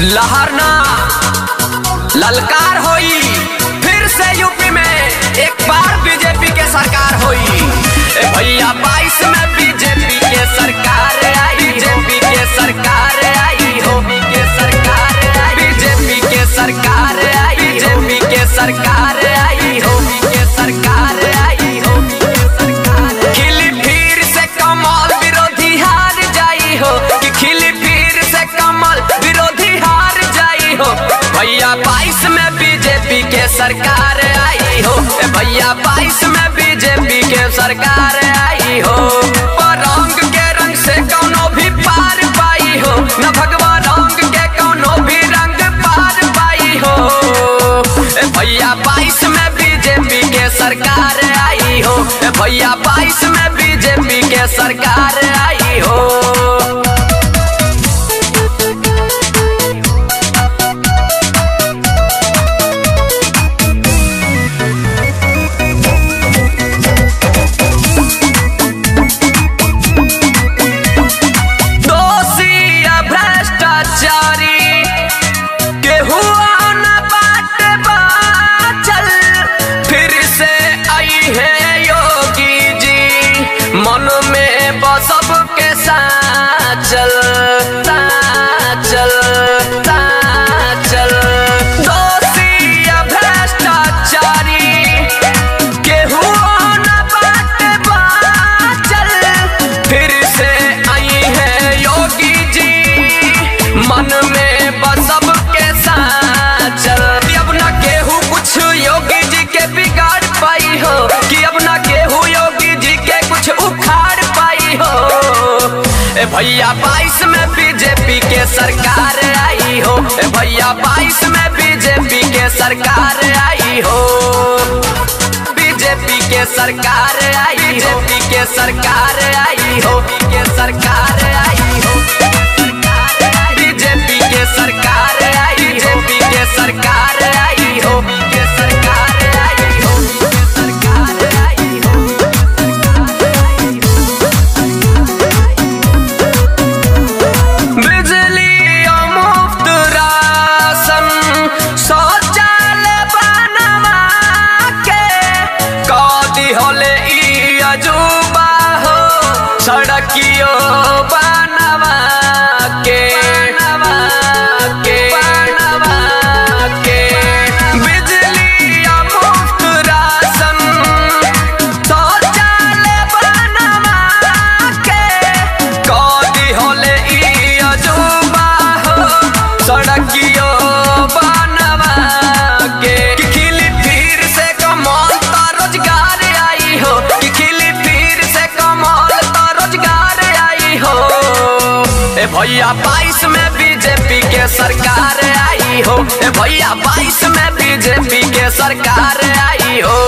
लहरना ललकार होई, फिर से यूपी में एक बार बीजेपी के सरकार होई। भैया 22 में बीजेपी के सरकार आई, बीजेपी के सरकार आई हो, बीजेपी के सरकार आई, बीजेपी के सरकार आई, बीजेपी के सरकार आई हो, बीजेपी के सरकार आई हो। खिली फिर से कमल विरोधी हार जाई हो, कि खिली फिर से कमल विरोधी हार जाई हो। भैया 22 में बीजेपी के सरकार आई हो, भैया 22 में बीजेपी के सरकार आई हो। पर रंग के रंग से कौनो भी पार पाई हो, न भगवा रंग के कौनो भी रंग पार पाई हो। भैया 22 में बीजेपी के सरकार आई हो, भैया 22 में बीजेपी के सरकार आई हो। मन में बसब के साचल साचल साचल, दोषी या भ्रष्टाचारी केहू न बाटे बाचल। फिर से आई है योगी जी, मन में बसब के साचल। अब न केहू कुछ योगी जी के बिगाड़ पाई हो, कि अब न केहू योगी जी के कुछ उखाड़ पाई हो। भैया 22 में बीजेपी के सरकार आई हो, भैया 22 में बीजेपी के सरकार आई हो। बीजेपी के सरकार आई, बीजेपी के सरकार आई हो, के सरकार आई हो। बीजेपी के सरकार आई, बीजेपी के सरकार आई हो, के सरकार आई हो, सरकार आई हो। बिजली मुफ्त राशन शौचालय बनवा के कदी होले ई अजूबा हो, सड़कियों बनवा के बिजली मुफ्त राशन शौचालय बनवा के कदी होले ई अजूबा हो, सड़कियों बनवा के। कि खिली फिर से कमल तो रोजगार आई हो, कि खिली फिर से कमल तो रोजगार आई हो। भैया 22 में बीजेपी के सरकार आई हो, भैया 22 में बीजेपी के सरकार आई हो।